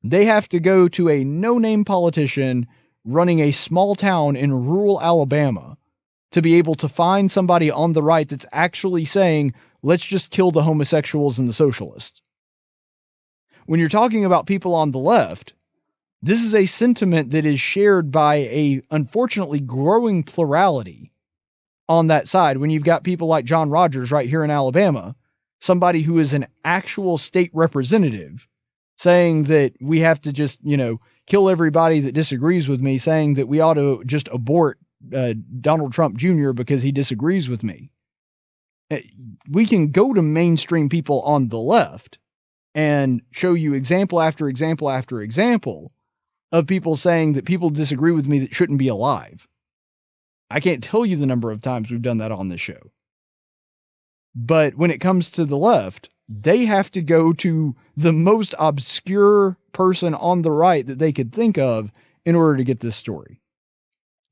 They have to go to a no-name politician running a small town in rural Alabama to be able to find somebody on the right that's actually saying, let's just kill the homosexuals and the socialists. When you're talking about people on the left, this is a sentiment that is shared by a, unfortunately, growing plurality on that side. When you've got people like John Rogers right here in Alabama, somebody who is an actual state representative, saying that we have to just, kill everybody that disagrees with me, saying that we ought to just abort Donald Trump Jr. because he disagrees with me. We can go to mainstream people on the left and show you example after example after example of people saying that people disagree with me that shouldn't be alive. I can't tell you the number of times we've done that on this show. But when it comes to the left, they have to go to the most obscure person on the right that they could think of in order to get this story.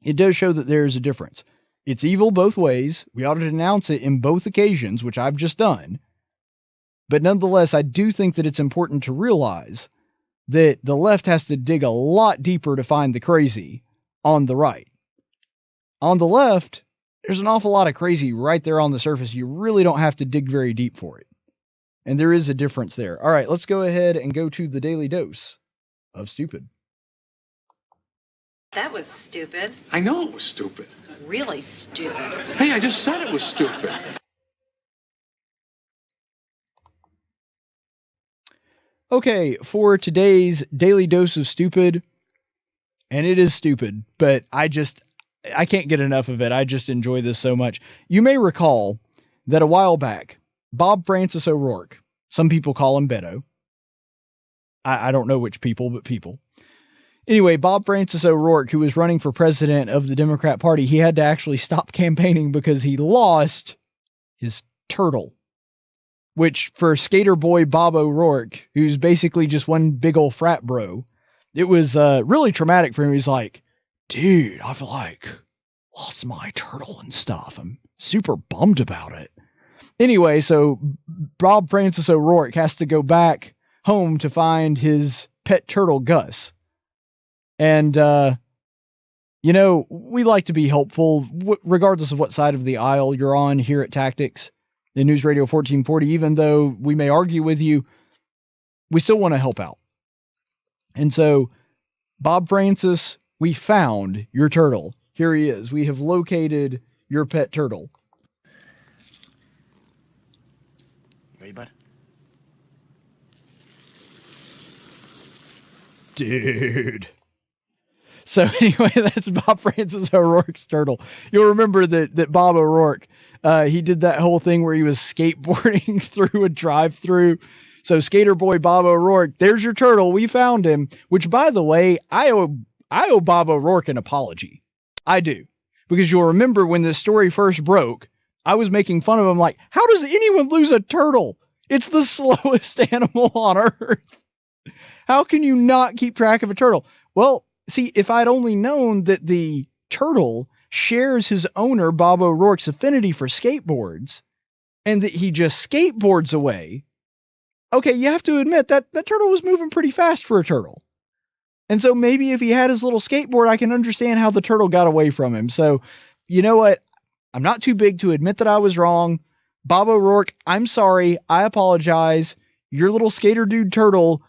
It does show that there is a difference. It's evil both ways. We ought to denounce it in both occasions, which I've just done. But nonetheless, I do think that it's important to realize that the left has to dig a lot deeper to find the crazy on the right. On the left, there's an awful lot of crazy right there on the surface. You really don't have to dig very deep for it. And there is a difference there. All right, let's go ahead and go to the daily dose of stupid. That was stupid. I know it was stupid. Really stupid. Hey, I just said it was stupid. Okay, for today's daily dose of stupid, and it is stupid, but I I can't get enough of it. I just enjoy this so much. You may recall that a while back, Bob Francis O'Rourke, some people call him Beto. I don't know which people, but people. Anyway, Bob Francis O'Rourke, who was running for president of the Democrat Party, he had to actually stop campaigning because he lost his turtle. Which, for skater boy Bob O'Rourke, who's basically just one big old frat bro, it was really traumatic for him. He's like, dude, I've lost my turtle and stuff. I'm super bummed about it. Anyway, so Bob Francis O'Rourke has to go back home to find his pet turtle, Gus. And, we like to be helpful, regardless of what side of the aisle you're on here at Tactics, in News Radio 1440. Even though we may argue with you, we still want to help out. And so, Bob Francis, we found your turtle. Here he is. We have located your pet turtle. Ready, bud? Dude. So anyway, that's Bob Francis O'Rourke's turtle. You'll remember that Bob O'Rourke, he did that whole thing where he was skateboarding through a drive-through. So skater boy Bob O'Rourke, there's your turtle. We found him. Which, by the way, I owe Bob O'Rourke an apology. I do. Because you'll remember when this story first broke, I was making fun of him like, how does anyone lose a turtle? It's the slowest animal on Earth. How can you not keep track of a turtle? Well, see, if I'd only known that the turtle shares his owner, Bob O'Rourke's affinity for skateboards, and that he just skateboards away, okay, you have to admit that turtle was moving pretty fast for a turtle. And so maybe if he had his little skateboard, I can understand how the turtle got away from him. So, you know what? I'm not too big to admit that I was wrong. Bob O'Rourke, I'm sorry. I apologize. Your little skater dude turtle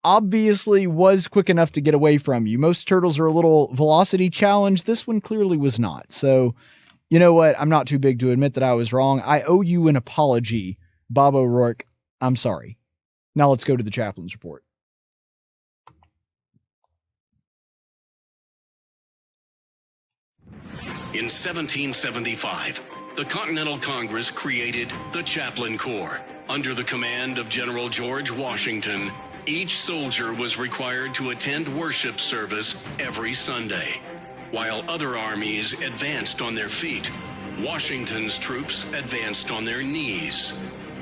obviously was quick enough to get away from you. Most turtles are a little velocity challenged. This one clearly was not. So, you know what? I'm not too big to admit that I was wrong. I owe you an apology, Bob O'Rourke. I'm sorry. Now let's go to the chaplain's report. In 1775, the Continental Congress created the Chaplain Corps. Under the command of General George Washington, each soldier was required to attend worship service every Sunday. While other armies advanced on their feet, Washington's troops advanced on their knees.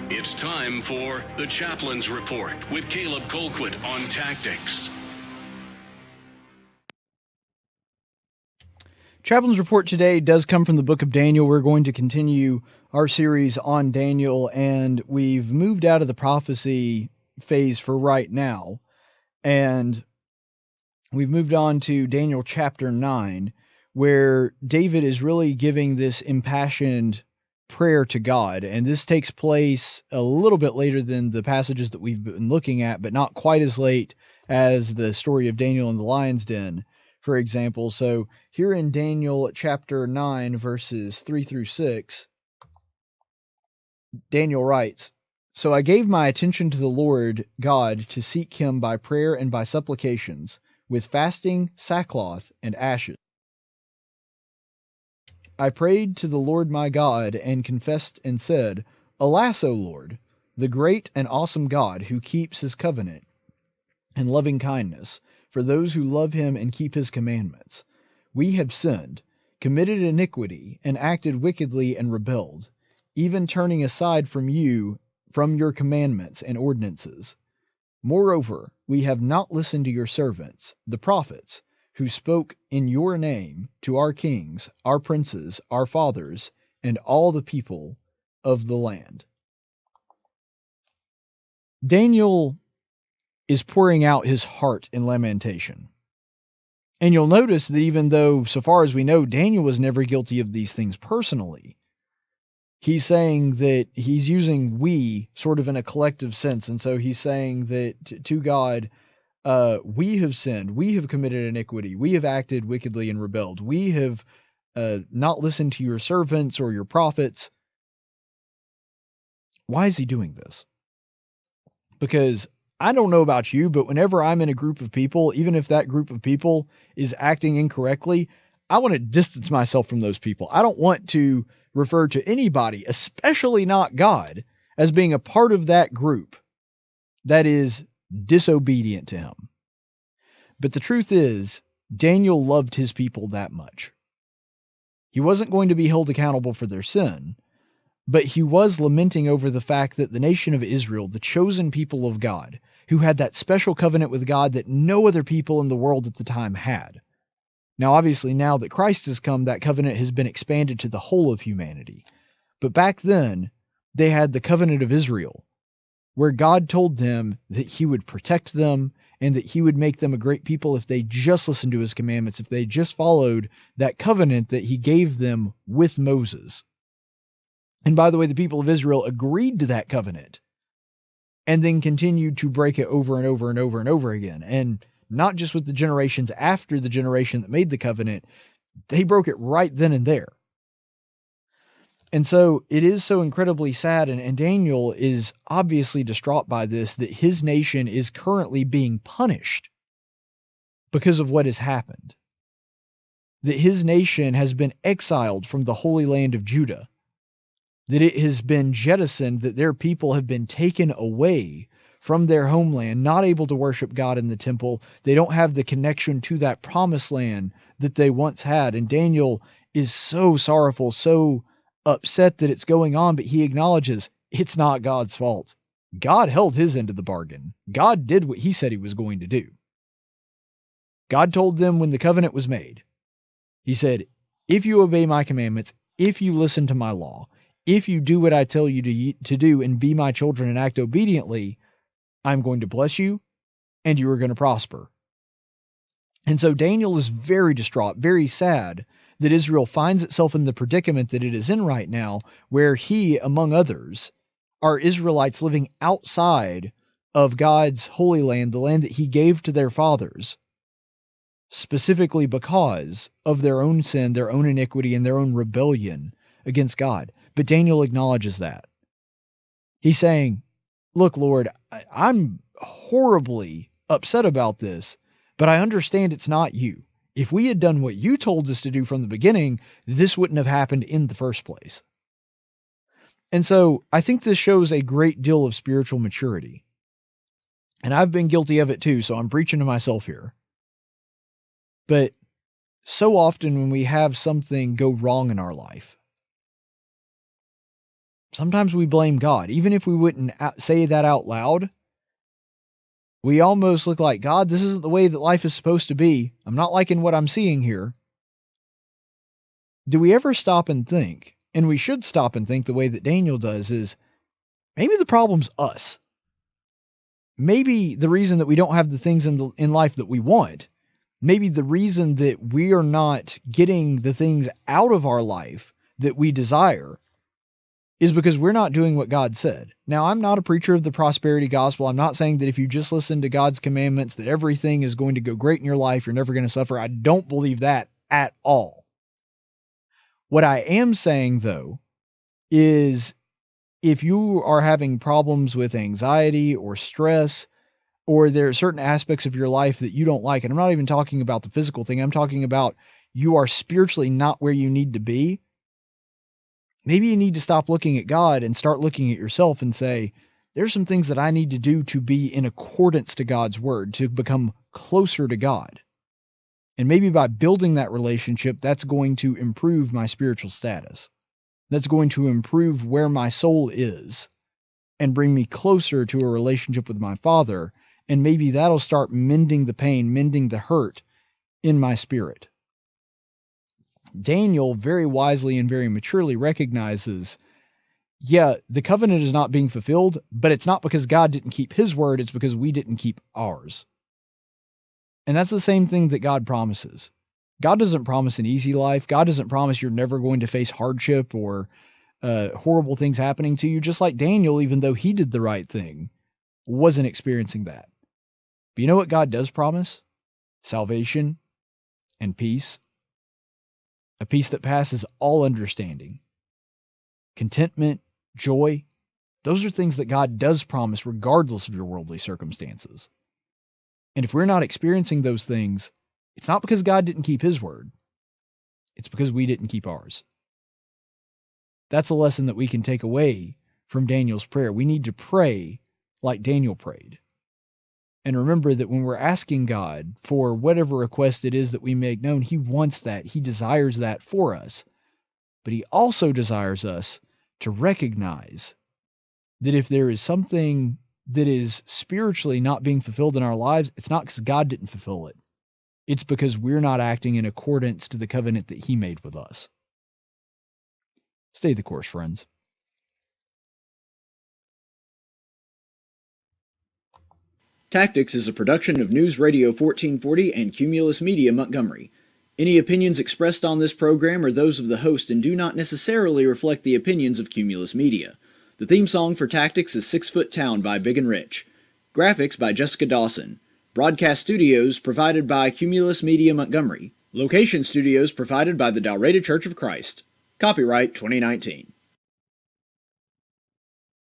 It's time for the Chaplain's Report with Caleb Colquitt on Tactics. Chaplain's Report today does come from the book of Daniel. We're going to continue our series on Daniel, and we've moved out of the prophecy phase for right now, and we've moved on to Daniel chapter 9, where David is really giving this impassioned prayer to God, and this takes place a little bit later than the passages that we've been looking at, but not quite as late as the story of Daniel in the lion's den, for example. So here in Daniel chapter 9, verses 3 through 6, Daniel writes, "So I gave my attention to the Lord God to seek him by prayer and by supplications, with fasting, sackcloth, and ashes. I prayed to the Lord my God and confessed and said, Alas, O Lord, the great and awesome God who keeps his covenant and loving kindness for those who love him and keep his commandments. We have sinned, committed iniquity, and acted wickedly and rebelled, even turning aside from you, from your commandments and ordinances. Moreover, we have not listened to your servants, the prophets, who spoke in your name to our kings, our princes, our fathers, and all the people of the land." Daniel is pouring out his heart in lamentation. And you'll notice that even though, so far as we know, Daniel was never guilty of these things personally, he's saying that he's using we sort of in a collective sense. And so he's saying that to God, we have sinned, we have committed iniquity, we have acted wickedly and rebelled, we have not listened to your servants or your prophets. Why is he doing this? Because I don't know about you, but whenever I'm in a group of people, even if that group of people is acting incorrectly, I want to distance myself from those people. I don't want to refer to anybody, especially not God, as being a part of that group that is disobedient to him. But the truth is, Daniel loved his people that much. He wasn't going to be held accountable for their sin, but he was lamenting over the fact that the nation of Israel, the chosen people of God, who had that special covenant with God that no other people in the world at the time had. Now, obviously, now that Christ has come, that covenant has been expanded to the whole of humanity. But back then, they had the covenant of Israel, where God told them that he would protect them and that he would make them a great people if they just listened to his commandments, if they just followed that covenant that he gave them with Moses. And by the way, the people of Israel agreed to that covenant and then continued to break it over and over and over and over again. And not just with the generations after the generation that made the covenant, they broke it right then and there. And so it is so incredibly sad, and Daniel is obviously distraught by this, that his nation is currently being punished because of what has happened. That his nation has been exiled from the Holy Land of Judah. That it has been jettisoned, that their people have been taken away from their homeland, not able to worship God in the temple. They don't have the connection to that promised land that they once had. And Daniel is so sorrowful, so upset that it's going on, but he acknowledges it's not God's fault. God held his end of the bargain. God did what he said he was going to do. God told them when the covenant was made, he said, if you obey my commandments, if you listen to my law, if you do what I tell you to do and be my children and act obediently, I'm going to bless you and you are going to prosper. And so Daniel is very distraught, very sad that Israel finds itself in the predicament that it is in right now, where he, among others, are Israelites living outside of God's holy land, the land that he gave to their fathers, specifically because of their own sin, their own iniquity, and their own rebellion against God. But Daniel acknowledges that. He's saying, look, Lord, I'm horribly upset about this, but I understand it's not you. If we had done what you told us to do from the beginning, this wouldn't have happened in the first place. And so I think this shows a great deal of spiritual maturity. And I've been guilty of it too, so I'm preaching to myself here. But so often when we have something go wrong in our life, sometimes we blame God. Even if we wouldn't say that out loud, we almost look like, God, this isn't the way that life is supposed to be. I'm not liking what I'm seeing here. Do we ever stop and think, and we should stop and think the way that Daniel does, is maybe the problem's us. Maybe the reason that we don't have the things in life that we want, maybe the reason that we are not getting the things out of our life that we desire is because we're not doing what God said. Now, I'm not a preacher of the prosperity gospel. I'm not saying that if you just listen to God's commandments that everything is going to go great in your life, you're never going to suffer. I don't believe that at all. What I am saying, though, is if you are having problems with anxiety or stress, or there are certain aspects of your life that you don't like, and I'm not even talking about the physical thing, I'm talking about you are spiritually not where you need to be, maybe you need to stop looking at God and start looking at yourself and say, there's some things that I need to do to be in accordance to God's word, to become closer to God. And maybe by building that relationship, that's going to improve my spiritual status. That's going to improve where my soul is and bring me closer to a relationship with my Father. And maybe that'll start mending the pain, mending the hurt in my spirit. Daniel very wisely and very maturely recognizes, yeah, the covenant is not being fulfilled, but it's not because God didn't keep his word, it's because we didn't keep ours. And that's the same thing that God promises. God doesn't promise an easy life. God doesn't promise you're never going to face hardship or horrible things happening to you, just like Daniel, even though he did the right thing, wasn't experiencing that. But you know what God does promise? Salvation and peace. A peace that passes all understanding. Contentment, joy. Those are things that God does promise regardless of your worldly circumstances. And if we're not experiencing those things, it's not because God didn't keep his word. It's because we didn't keep ours. That's a lesson that we can take away from Daniel's prayer. We need to pray like Daniel prayed. And remember that when we're asking God for whatever request it is that we make known, He wants that. He desires that for us. But He also desires us to recognize that if there is something that is spiritually not being fulfilled in our lives, it's not because God didn't fulfill it. It's because we're not acting in accordance to the covenant that He made with us. Stay the course, friends. Tactics is a production of News Radio 1440 and Cumulus Media Montgomery. Any opinions expressed on this program are those of the host and do not necessarily reflect the opinions of Cumulus Media. The theme song for Tactics is 6 Foot Town by Big and Rich. Graphics by Jessica Dawson. Broadcast studios provided by Cumulus Media Montgomery. Location studios provided by the Dalraida Church of Christ. Copyright 2019.